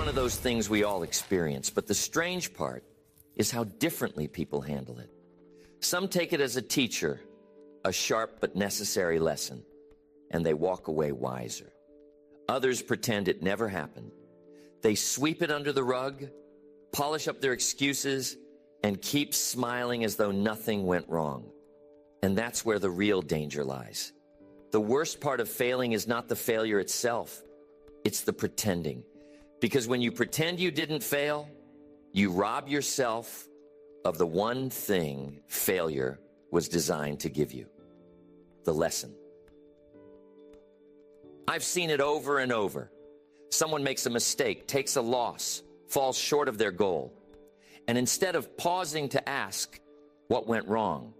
one of those things we all experience, but the strange part is how differently people handle it. Some take it as a teacher, a sharp but necessary lesson, and they walk away wiser. Others pretend it never happened. They sweep it under the rug, polish up their excuses, and keep smiling as though nothing went wrong. And that's where the real danger lies. The worst part of failing is not the failure itself. It's the pretending. Because when you pretend you didn't fail, you rob yourself of the one thing failure was designed to give you, the lesson. I've seen it over and over. Someone makes a mistake, takes a loss, falls short of their goal. And instead of pausing to ask what went wrong,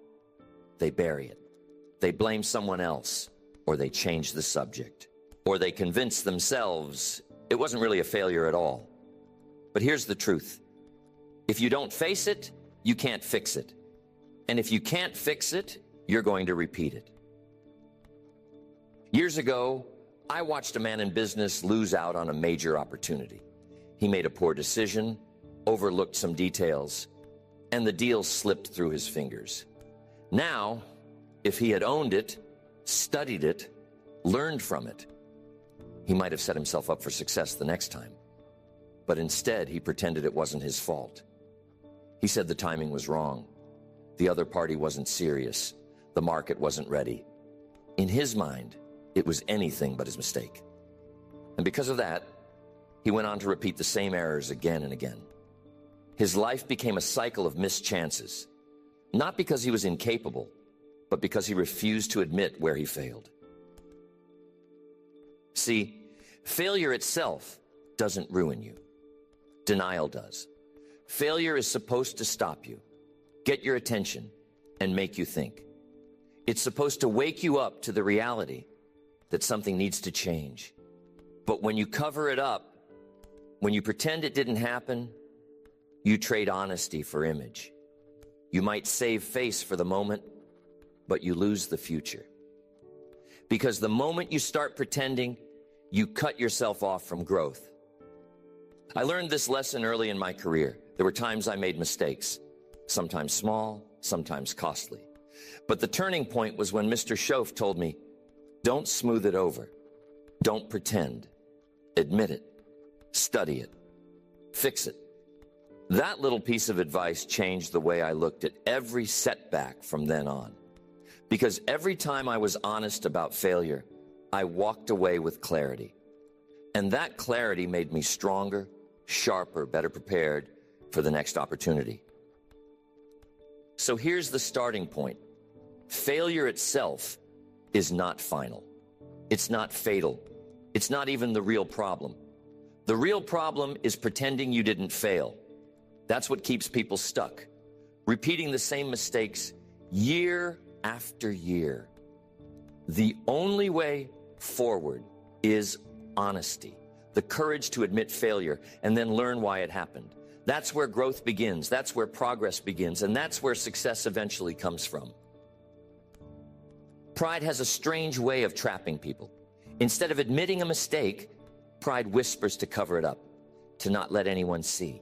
they bury it. They blame someone else, or they change the subject, or they convince themselves it wasn't really a failure at all. But here's the truth. If you don't face it, you can't fix it. And if you can't fix it, you're going to repeat it. Years ago, I watched a man in business lose out on a major opportunity. He made a poor decision, overlooked some details, and the deal slipped through his fingers. Now, if he had owned it, studied it, learned from it, he might have set himself up for success the next time. But instead, he pretended it wasn't his fault. He said the timing was wrong. The other party wasn't serious. The market wasn't ready. In his mind, it was anything but his mistake. And because of that, he went on to repeat the same errors again and again. His life became a cycle of missed chances, not because he was incapable, but because he refused to admit where he failed. See, failure itself doesn't ruin you. Denial does. Failure is supposed to stop you, get your attention, and make you think. It's supposed to wake you up to the reality that something needs to change. But when you cover it up, when you pretend it didn't happen, you trade honesty for image. You might save face for the moment, but you lose the future. Because the moment you start pretending, you cut yourself off from growth. I learned this lesson early in my career. There were times I made mistakes, sometimes small, sometimes costly. But the turning point was when Mr. Schoaf told me, don't smooth it over. Don't pretend. Admit it. Study it. Fix it. That little piece of advice changed the way I looked at every setback from then on. Because every time I was honest about failure, I walked away with clarity. And that clarity made me stronger, sharper, better prepared for the next opportunity. So here's the starting point. Failure itself is not final. It's not fatal. It's not even the real problem. The real problem is pretending you didn't fail. That's what keeps people stuck, repeating the same mistakes year after year. The only way forward is honesty, the courage to admit failure and then learn why it happened. That's where growth begins. That's where progress begins. And that's where success eventually comes from. Pride has a strange way of trapping people. Instead of admitting a mistake, pride whispers to cover it up, to not let anyone see.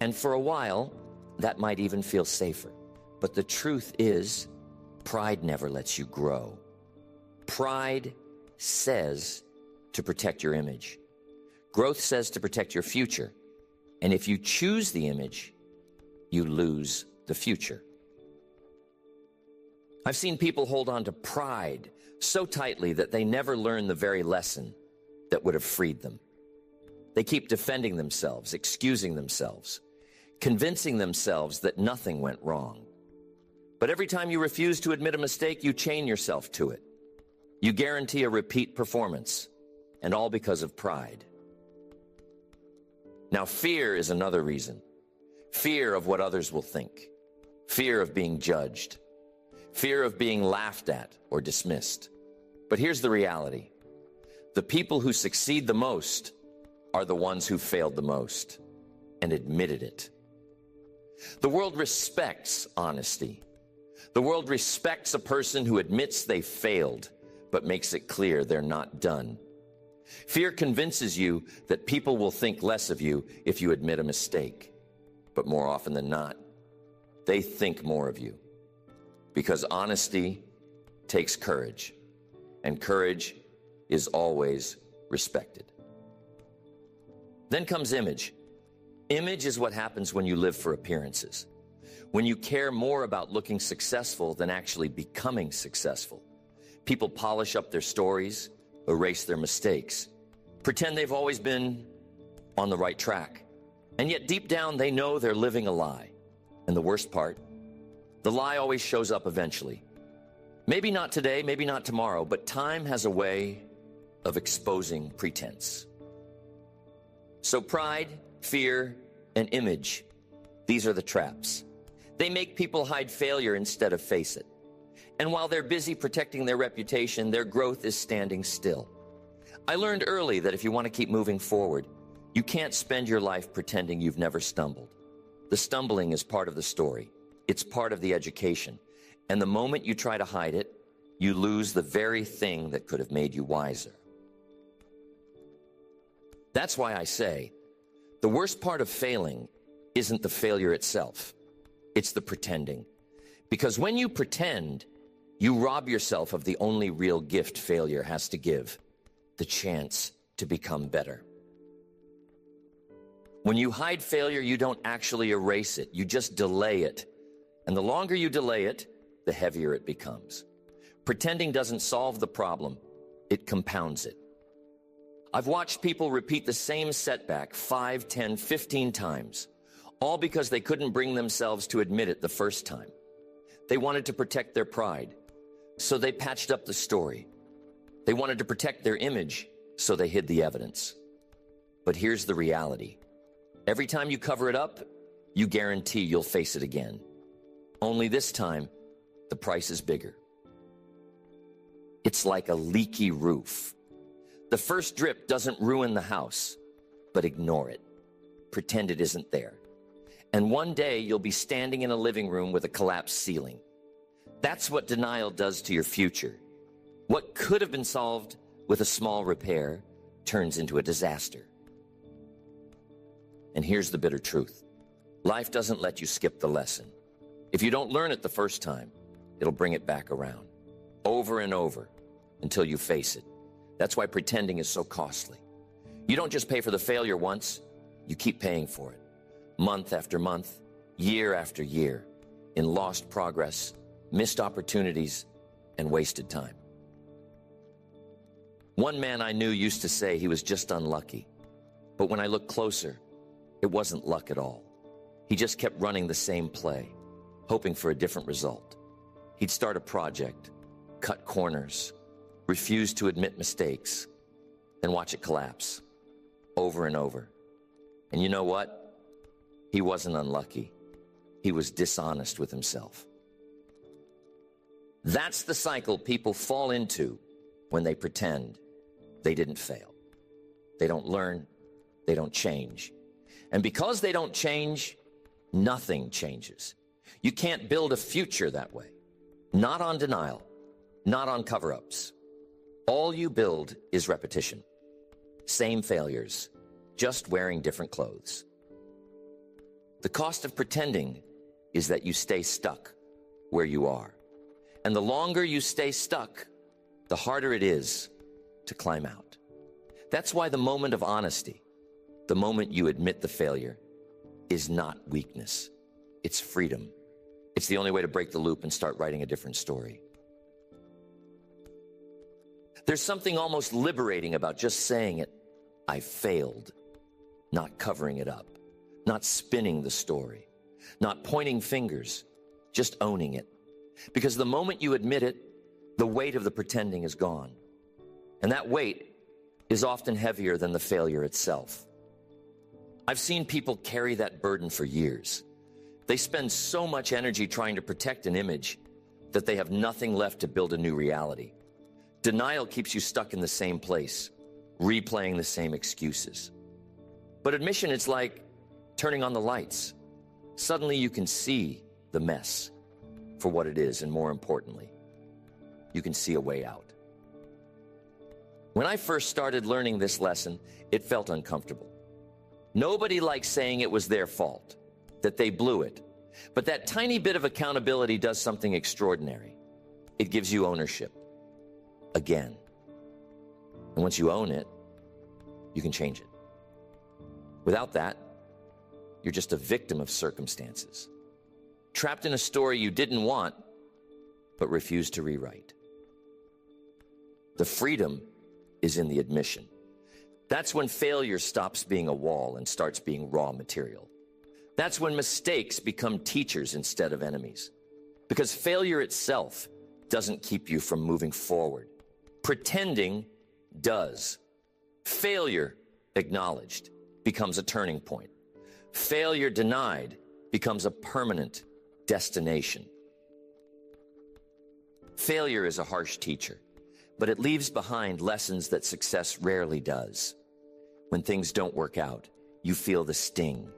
And for a while, that might even feel safer. But the truth is, pride never lets you grow. Pride says to protect your image. Growth says to protect your future. And if you choose the image, you lose the future. I've seen people hold on to pride so tightly that they never learn the very lesson that would have freed them. They keep defending themselves, excusing themselves, convincing themselves that nothing went wrong. But every time you refuse to admit a mistake, you chain yourself to it. You guarantee a repeat performance, and all because of pride. Now, fear is another reason. Fear of what others will think. Fear of being judged. Fear of being laughed at or dismissed. But here's the reality. The people who succeed the most are the ones who failed the most and admitted it. The world respects honesty. The world respects a person who admits they failed, but makes it clear they're not done. Fear convinces you that people will think less of you if you admit a mistake. But more often than not, they think more of you. Because honesty takes courage, and courage is always respected. Then comes image. Image is what happens when you live for appearances, when you care more about looking successful than actually becoming successful. People polish up their stories, erase their mistakes, pretend they've always been on the right track. And yet deep down, they know they're living a lie. And the worst part, the lie always shows up eventually. Maybe not today, maybe not tomorrow, but time has a way of exposing pretense. So pride, fear, and image, these are the traps. They make people hide failure instead of face it. And while they're busy protecting their reputation, their growth is standing still. I learned early that if you want to keep moving forward, you can't spend your life pretending you've never stumbled. The stumbling is part of the story. It's part of the education. And the moment you try to hide it, you lose the very thing that could have made you wiser. That's why I say, the worst part of failing isn't the failure itself. It's the pretending. Because when you pretend, you rob yourself of the only real gift failure has to give, the chance to become better. When you hide failure, you don't actually erase it. You just delay it. And the longer you delay it, the heavier it becomes. Pretending doesn't solve the problem. It compounds it. I've watched people repeat the same setback 5, 10, 15 times, all because they couldn't bring themselves to admit it the first time. They wanted to protect their pride, so they patched up the story. They wanted to protect their image, so they hid the evidence. But here's the reality. Every time you cover it up, you guarantee you'll face it again. Only this time, the price is bigger. It's like a leaky roof. The first drip doesn't ruin the house, but ignore it. Pretend it isn't there. And one day you'll be standing in a living room with a collapsed ceiling. That's what denial does to your future. What could have been solved with a small repair turns into a disaster. And here's the bitter truth. Life doesn't let you skip the lesson. If you don't learn it the first time, it'll bring it back around, over and over, until you face it. That's why pretending is so costly. You don't just pay for the failure once, you keep paying for it. Month after month, year after year, in lost progress, missed opportunities, and wasted time. One man I knew used to say he was just unlucky. But when I looked closer, it wasn't luck at all. He just kept running the same play, hoping for a different result. He'd start a project, cut corners, refuse to admit mistakes, then watch it collapse over and over. And you know what? He wasn't unlucky. He was dishonest with himself. That's the cycle people fall into when they pretend they didn't fail. They don't learn, they don't change. And because they don't change, nothing changes. You can't build a future that way. Not on denial, not on cover-ups. All you build is repetition. Same failures, just wearing different clothes. The cost of pretending is that you stay stuck where you are. And the longer you stay stuck, the harder it is to climb out. That's why the moment of honesty, the moment you admit the failure, is not weakness. It's freedom. It's the only way to break the loop and start writing a different story. There's something almost liberating about just saying it. I failed. Not covering it up. Not spinning the story. Not pointing fingers. Just owning it. Because the moment you admit it, the weight of the pretending is gone. And that weight is often heavier than the failure itself. I've seen people carry that burden for years. They spend so much energy trying to protect an image that they have nothing left to build a new reality. Denial keeps you stuck in the same place, replaying the same excuses. But admission, it's like turning on the lights. Suddenly you can see the mess for what it is, and more importantly, you can see a way out. When I first started learning this lesson, it felt uncomfortable. Nobody likes saying it was their fault, that they blew it. But that tiny bit of accountability does something extraordinary. It gives you ownership. Again. And once you own it, you can change it. Without that, you're just a victim of circumstances, trapped in a story you didn't want, but refused to rewrite. The freedom is in the admission. That's when failure stops being a wall and starts being raw material. That's when mistakes become teachers instead of enemies. Because failure itself doesn't keep you from moving forward. Pretending does. Failure acknowledged becomes a turning point. Failure denied becomes a permanent destination. Failure is a harsh teacher, but it leaves behind lessons that success rarely does. When things don't work out, you feel the sting,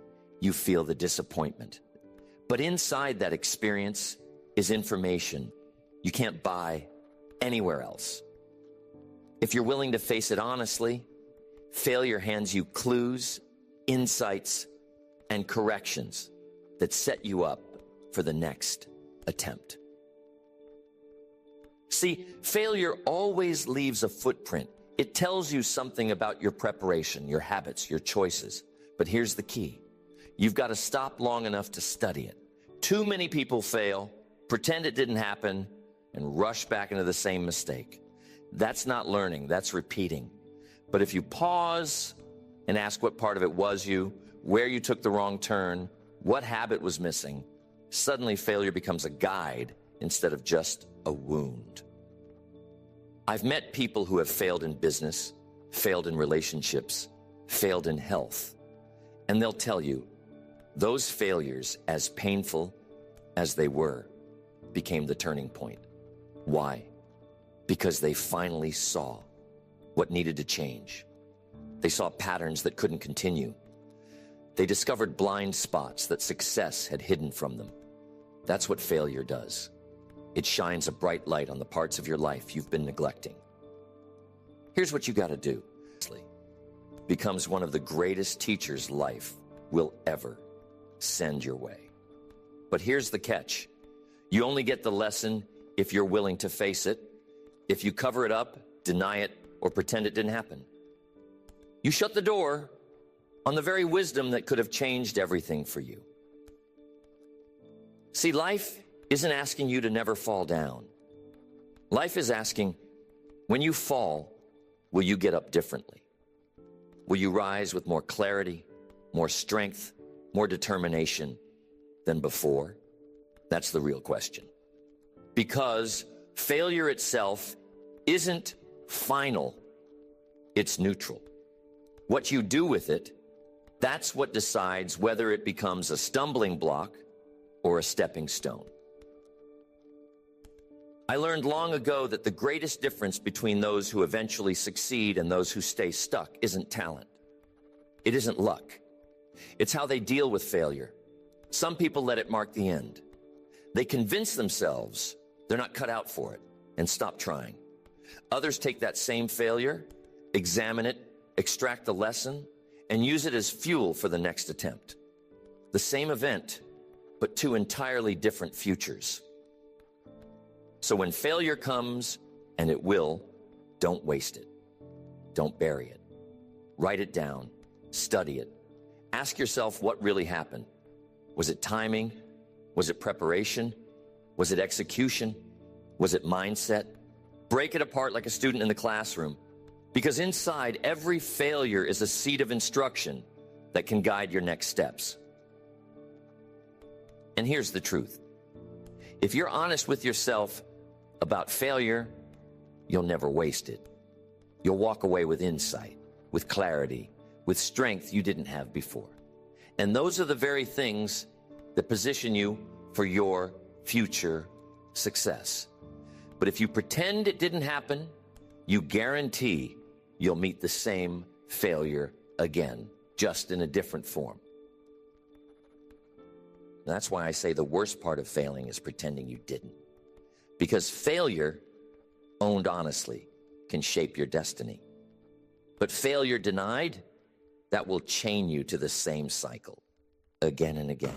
you feel the disappointment. But inside that experience is information you can't buy anywhere else. If you're willing to face it honestly, failure hands you clues, insights, and corrections that set you up for the next attempt. See, failure always leaves a footprint. It tells you something about your preparation, your habits, your choices. But here's the key. You've got to stop long enough to study it. Too many people fail, pretend it didn't happen, and rush back into the same mistake. That's not learning, that's repeating. But if you pause and ask what part of it was you, where you took the wrong turn, what habit was missing, suddenly failure becomes a guide instead of just a wound. I've met people who have failed in business, failed in relationships, failed in health, and they'll tell you those failures, as painful as they were, became the turning point. Why? Because they finally saw what needed to change. They saw patterns that couldn't continue. They discovered blind spots that success had hidden from them. That's what failure does. It shines a bright light on the parts of your life you've been neglecting. Here's what you got to do. Becomes one of the greatest teachers life will ever send your way. But here's the catch. You only get the lesson if you're willing to face it. If you cover it up, deny it, or pretend it didn't happen, you shut the door on the very wisdom that could have changed everything for you. See, life isn't asking you to never fall down. Life is asking, when you fall, will you get up differently? Will you rise with more clarity, more strength, more determination than before? That's the real question. Because failure itself isn't final, it's neutral. What you do with it, that's what decides whether it becomes a stumbling block or a stepping stone. I learned long ago that the greatest difference between those who eventually succeed and those who stay stuck isn't talent. It isn't luck. It's how they deal with failure. Some people let it mark the end. They convince themselves they're not cut out for it and stop trying. Others take that same failure, examine it, extract the lesson, and use it as fuel for the next attempt. The same event, but two entirely different futures. So when failure comes, and it will, don't waste it. Don't bury it. Write it down. Study it. Ask yourself what really happened. Was it timing? Was it preparation? Was it execution? Was it mindset? Break it apart like a student in the classroom, because inside every failure is a seed of instruction that can guide your next steps. And here's the truth. If you're honest with yourself about failure, you'll never waste it. You'll walk away with insight, with clarity, with strength you didn't have before. And those are the very things that position you for your future success. But if you pretend it didn't happen, you guarantee you'll meet the same failure again, just in a different form. That's why I say the worst part of failing is pretending you didn't. Because failure, owned honestly, can shape your destiny. But failure denied, that will chain you to the same cycle again and again.